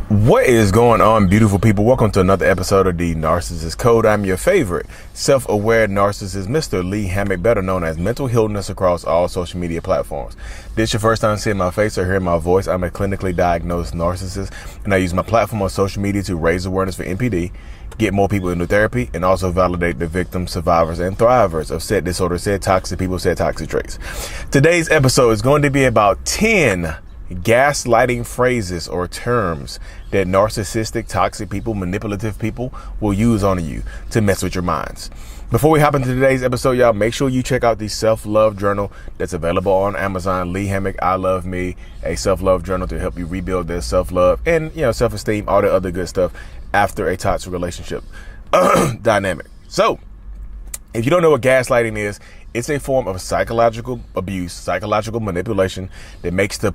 What is going on, beautiful people? Welcome to another episode of the Narcissist Code. I'm your favorite self-aware narcissist, Mr. Lee Hammock, better known as Mental Healness across all social media platforms. This your first time seeing my face or hearing my voice. I'm a clinically diagnosed narcissist, and I use my platform on social media to raise awareness for NPD, get more people into therapy, and also validate the victims, survivors, and thrivers of said disorder, said toxic people, said toxic traits. Today's episode is going to be about 10 gaslighting phrases or terms that narcissistic, toxic people, manipulative people will use on you to mess with your minds. Before we hop into today's episode, y'all, make sure you check out the self-love journal that's available on Amazon. Lee Hammock, I Love Me, a self-love journal to help you rebuild their self-love and, self-esteem, all the other good stuff after a toxic relationship dynamic. So, if you don't know what gaslighting is, it's a form of psychological abuse, psychological manipulation that makes the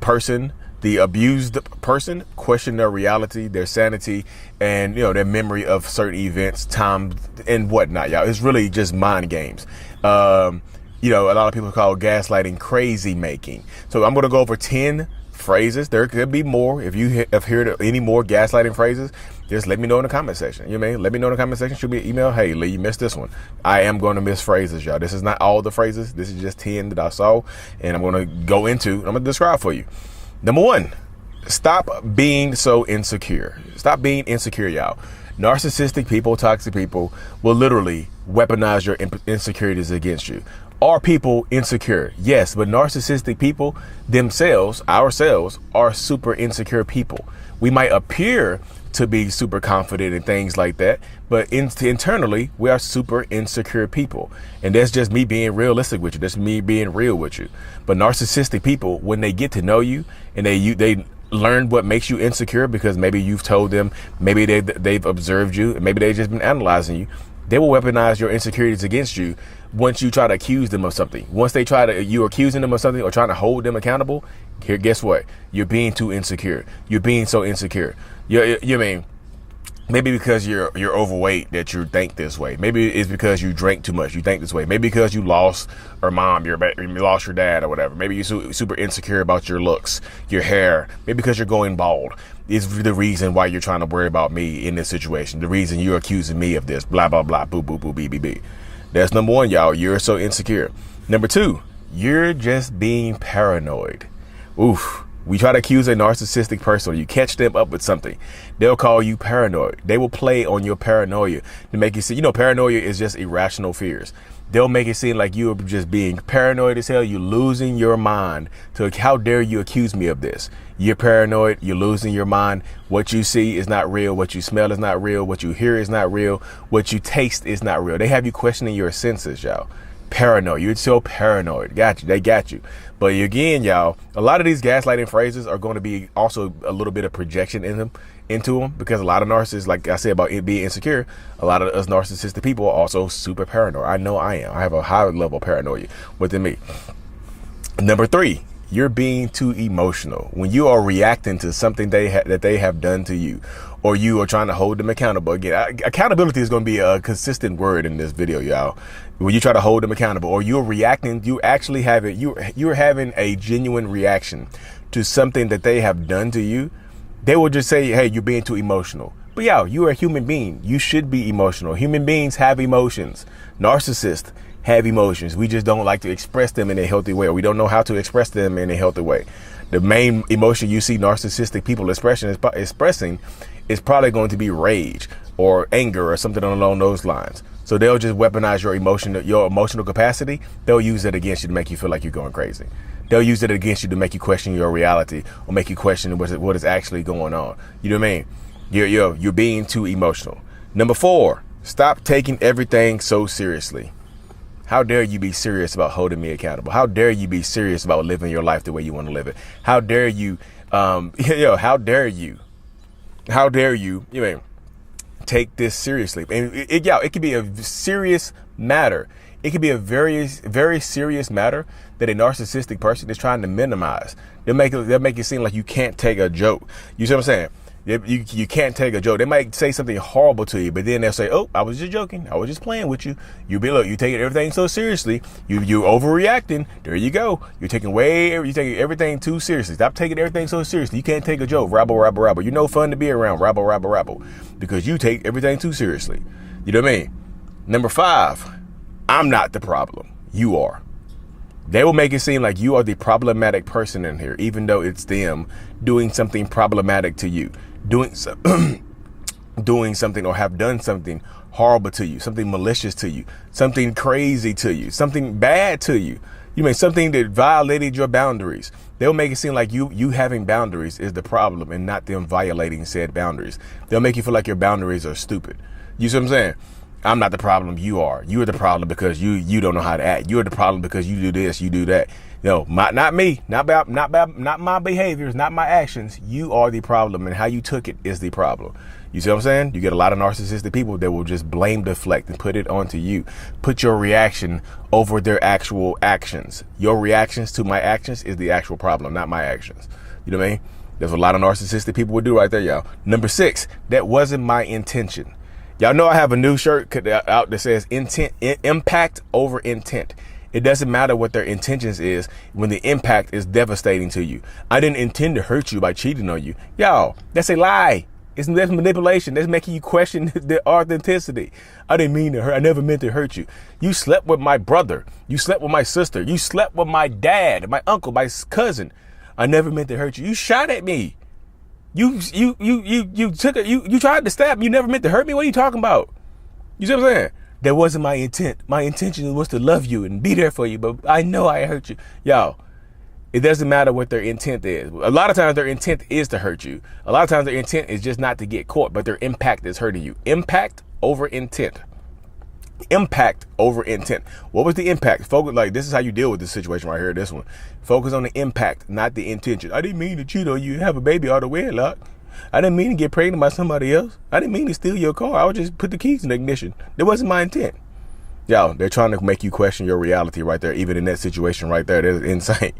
abused person, question their reality, their sanity, and their memory of certain events, time, and whatnot. Y'all, it's really just mind games. A lot of people call gaslighting crazy making. So I'm going to go over 10 phrases. There could be more. If you have heard any more gaslighting phrases, just let me know in the comment section. You know what I mean? Let me know in the comment section. Shoot me an email. Hey, Lee, you missed this one. I am going to miss phrases, y'all. This is not all the phrases. This is just 10 that I saw, and I'm going to go into, I'm going to describe for you. Number 1, stop being so insecure. Stop being insecure, y'all. Narcissistic people, toxic people will literally weaponize your insecurities against you. Are people insecure? Yes, but narcissistic people themselves, ourselves, are super insecure people. We might appear to be super confident and things like that, but internally, we are super insecure people. And that's just me being realistic with you. That's me being real with you. But narcissistic people, when they get to know you and they learn what makes you insecure, because maybe you've told them, maybe they've observed you, and maybe they've just been analyzing you, they will weaponize your insecurities against you once you try to accuse them of something. Once you're accusing them of something or trying to hold them accountable, here, guess what? You're being too insecure. You're being so insecure. You mean, maybe because you're overweight that you think this way. Maybe it's because you drank too much, you think this way. Maybe because you lost your mom, you lost your dad or whatever. Maybe you're super insecure about your looks, your hair. Maybe because you're going bald is the reason why you're trying to worry about me in this situation. The reason you're accusing me of this, blah, blah, blah, boo, boo, boo, bee, bee, bee. That's number 1, y'all. You're so insecure. Number 2, you're just being paranoid. Oof. We try to accuse a narcissistic person, or you catch them up with something, they'll call you paranoid. They will play on your paranoia to make you see, paranoia is just irrational fears. They'll make it seem like you're just being paranoid as hell. You're losing your mind. So how dare you accuse me of this? You're paranoid. You're losing your mind. What you see is not real. What you smell is not real. What you hear is not real. What you taste is not real. They have you questioning your senses, y'all. Paranoid. You're so paranoid. Got you. They got you. But again, y'all, a lot of these gaslighting phrases are going to be also a little bit of projection into them, because a lot of narcissists, like I said about it being insecure, a lot of us narcissistic people are also super paranoid. I know I am. I have a high level of paranoia within me. Number 3, you're being too emotional. When you are reacting to something that they have done to you, or you are trying to hold them accountable. Again, accountability is going to be a consistent word in this video, y'all. When you try to hold them accountable, or you're reacting, you're having a genuine reaction to something that they have done to you, they will just say, hey, you're being too emotional. But yeah, you are a human being. You should be emotional. Human beings have emotions. Narcissists have emotions. We just don't like to express them in a healthy way, or we don't know how to express them in a healthy way. The main emotion you see narcissistic people expressing is probably going to be rage or anger or something along those lines. So they'll just weaponize your emotional capacity. They'll use it against you to make you feel like you're going crazy. They'll use it against you to make you question your reality, or make you question what is actually going on. You know what I mean? You're being too emotional. Number 4, stop taking everything so seriously. How dare you be serious about holding me accountable? How dare you be serious about living your life the way you want to live it? How dare you, how dare you, take this seriously? And it could be a serious matter. It could be a very, very serious matter that a narcissistic person is trying to minimize. They'll make it seem like you can't take a joke. You see what I'm saying? You can't take a joke. They might say something horrible to you, but then they'll say, "Oh, I was just joking. I was just playing with you." You take everything so seriously. You overreacting. There you go. You're taking everything too seriously. Stop taking everything so seriously. You can't take a joke. Rabble. You're no fun to be around. Rabble. Because you take everything too seriously. You know what I mean? Number 5, I'm not the problem. You are. They will make it seem like you are the problematic person in here, even though it's them doing something problematic to you, doing something or have done something horrible to you, something malicious to you, something crazy to you, something bad to you. You mean something that violated your boundaries. They'll make it seem like you having boundaries is the problem and not them violating said boundaries. They'll make you feel like your boundaries are stupid. You see what I'm saying? I'm not the problem, you are. You are the problem because you don't know how to act. You're the problem because you do this, you do that. No, not me, not my behaviors, not my actions. You are the problem, and how you took it is the problem. You see what I'm saying? You get a lot of narcissistic people that will just blame, deflect, and put it onto you. Put your reaction over their actual actions. Your reactions to my actions is the actual problem, not my actions. You know what I mean? There's a lot of narcissistic people would do right there, y'all. Number 6, that wasn't my intention. Y'all know I have a new shirt out that says impact over intent. It doesn't matter what their intentions is when the impact is devastating to you. I didn't intend to hurt you by cheating on you. Y'all, that's a lie. That's manipulation. That's making you question the authenticity. I didn't mean to hurt. I never meant to hurt you. You slept with my brother. You slept with my sister. You slept with my dad, my uncle, my cousin. I never meant to hurt you. You shot at me. You tried to stab me. You never meant to hurt me. What are you talking about? You see what I'm saying? That wasn't my intent. My intention was to love you and be there for you, but I know I hurt you. Y'all, it doesn't matter what their intent is. A lot of times their intent is to hurt you. A lot of times their intent is just not to get caught, but their impact is hurting you. Impact over intent. Impact over intent. What was the impact? Focus, like, this is how you deal with this situation right here. This one. Focus on the impact, not the intention. I didn't mean to cheat on you and have a baby out of wedlock. I didn't mean to get pregnant by somebody else. I didn't mean to steal your car. I would just put the keys in the ignition. That wasn't my intent. Y'all, they're trying to make you question your reality right there, even in that situation right there. That's insane.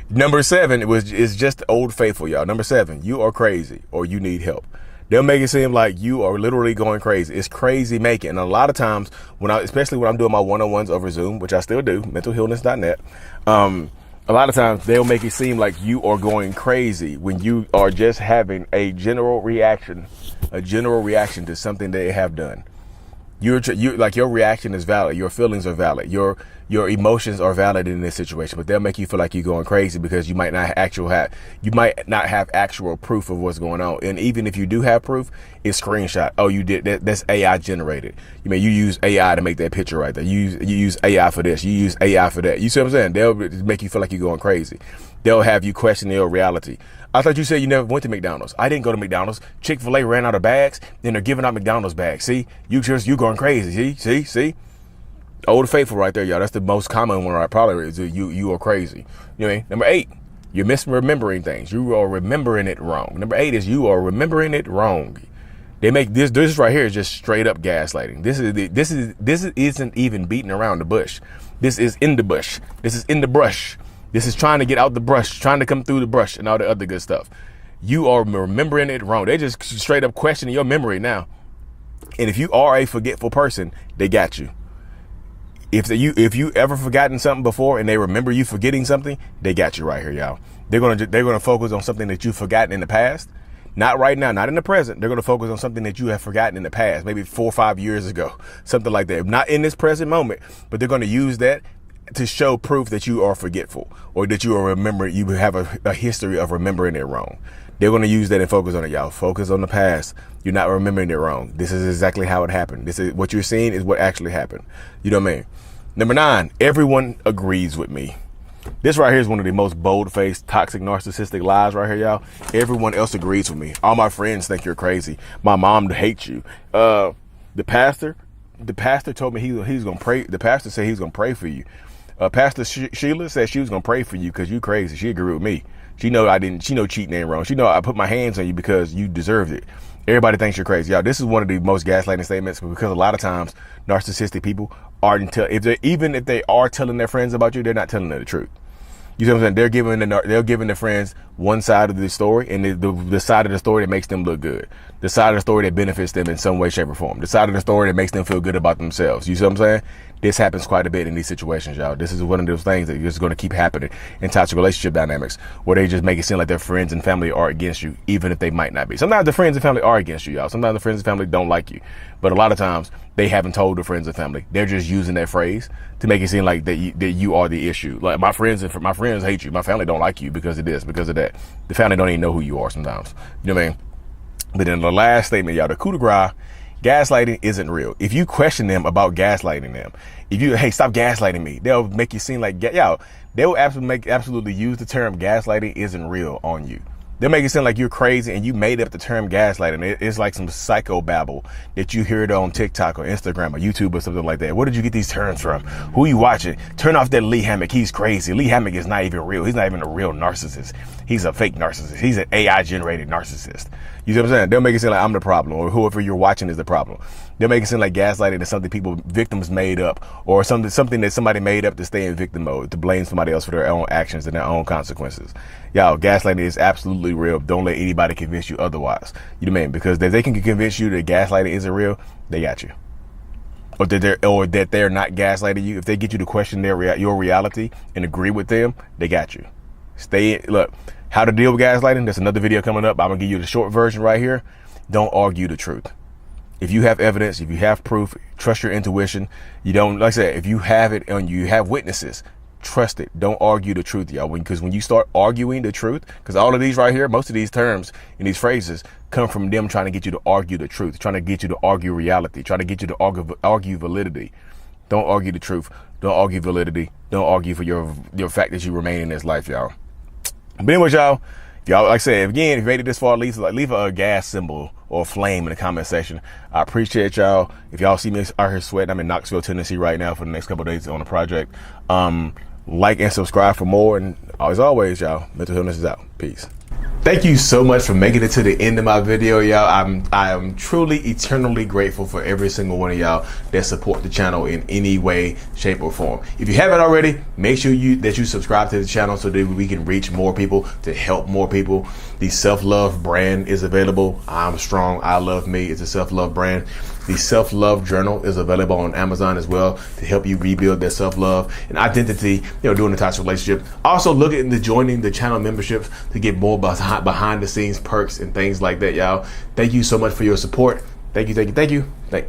Number 7 is just old faithful, y'all. Number 7, you are crazy or you need help. They'll make it seem like you are literally going crazy. It's crazy making. And a lot of times, especially when I'm doing my one-on-ones over Zoom, which I still do, mentalhealness.net, a lot of times they'll make it seem like you are going crazy when you are just having a general reaction to something they have done. Your reaction is valid. Your feelings are valid. Your emotions are valid in this situation, but they'll make you feel like you're going crazy because you might not have actual proof of what's going on. And even if you do have proof, it's screenshot. Oh, you did that. That's AI generated. You use AI to make that picture right there. You use AI for this. You use AI for that. You see what I'm saying? They'll make you feel like you're going crazy. They'll have you question your reality. I thought you said you never went to McDonald's. I didn't go to McDonald's. Chick-fil-A ran out of bags, and they're giving out McDonald's bags. See, you going crazy. See. Old faithful right there, y'all. That's the most common one, right? Probably is you are crazy. You know what I mean? Number 8, you're misremembering things. You are remembering it wrong. Number 8 is you are remembering it wrong. They make this right here is just straight up gaslighting. This isn't even beating around the bush. This is in the bush. This is in the brush. This is trying to get out the brush, trying to come through the brush and all the other good stuff. You are remembering it wrong. They just straight up questioning your memory now. And if you are a forgetful person, they got you. If you ever forgotten something before and they remember you forgetting something, they got you right here, y'all. They're gonna focus on something that you've forgotten in the past. Not right now, not in the present. They're going to focus on something that you have forgotten in the past, maybe 4 or 5 years ago, something like that. Not in this present moment, but they're going to use that to show proof that you are forgetful or that you have a history of remembering it wrong. They're going to use that and focus on it, y'all. Focus on the past. You're not remembering it wrong. This is exactly how it happened. This is what you're seeing is what actually happened. You know what I mean? Number 9, everyone agrees with me. This right here is one of the most bold-faced, toxic, narcissistic lies right here, y'all. Everyone else agrees with me. All my friends think you're crazy. My mom hates you. The pastor told me he was going to pray. The pastor said he was going to pray for you. Pastor Sheila said she was going to pray for you because you crazy. She agreed with me. She know cheating ain't wrong. She know I put my hands on you because you deserved it. Everybody thinks you're crazy. Y'all, this is one of the most gaslighting statements because a lot of times narcissistic people even if they are telling their friends about you, they're not telling them the truth. You see what I'm saying? They're giving their friends one side of the story, and the side of the story that makes them look good, the side of the story that benefits them in some way, shape, or form, the side of the story that makes them feel good about themselves. You see what I'm saying? This happens quite a bit in these situations, y'all. This is one of those things that is going to keep happening in toxic relationship dynamics, where they just make it seem like their friends and family are against you, even if they might not be. Sometimes the friends and family are against you, y'all. Sometimes the friends and family don't like you, but a lot of times they haven't told the friends and family. They're just using that phrase to make it seem like that you are the issue. Like, my friends hate you. My family don't like you because of this, because of that. The family don't even know who you are sometimes. You know what I mean? But then the last statement, y'all, the coup de grace. Gaslighting isn't real. If you question them about gaslighting them, hey, stop gaslighting me, they'll make you seem like, they will absolutely use the term gaslighting isn't real on you. They'll make it seem like you're crazy and you made up the term gaslighting. It's like some psycho babble that you hear it on TikTok or Instagram or YouTube or something like that. Where did you get these terms from? Who are you watching? Turn off that Lee Hammock. He's crazy. Lee Hammock is not even real. He's not even a real narcissist. He's a fake narcissist. He's an AI generated narcissist. You see what I'm saying? They'll make it seem like I'm the problem, or whoever you're watching is the problem. They'll make it seem like gaslighting is something victims made up, or something that somebody made up to stay in victim mode, to blame somebody else for their own actions and their own consequences. Y'all, gaslighting is absolutely real. Don't let anybody convince you otherwise. You know what I mean? Because if they can convince you that gaslighting isn't real, they got you. Or that they're not gaslighting you. If they get you to question your reality and agree with them, they got you. Look, how to deal with gaslighting, there's another video coming up. I'm gonna give you the short version right here. Don't argue the truth. If you have evidence, if you have proof, trust your intuition. You don't, like I said, if you have it and you have witnesses, trust it. Don't argue the truth, y'all. Because when you start arguing the truth, because all of these right here, most of these terms and these phrases come from them trying to get you to argue the truth, trying to get you to argue reality, trying to get you to argue validity. Don't argue the truth. Don't argue validity. Don't argue for your fact that you remain in this life, y'all. But anyway, y'all, like I said, again, if you made it this far, leave a gas symbol or a flame in the comment section. I appreciate y'all. If y'all see me out here sweating, I'm in Knoxville, Tennessee right now for the next couple of days on the project. Like and subscribe for more. And as always, y'all, mental illness is out. Peace. Thank you so much for making it to the end of my video, y'all. I am truly eternally grateful for every single one of y'all that support the channel in any way, shape, or form. If you haven't already, make sure that you subscribe to the channel so that we can reach more people, to help more people. The self-love brand is available. I'm strong. I love me. It's a self-love brand. The self-love journal is available on Amazon as well to help you rebuild that self-love and identity, during the toxic relationship. Also, look into joining the channel memberships to get more behind the scenes perks and things like that, y'all. Thank you so much for your support. Thank you.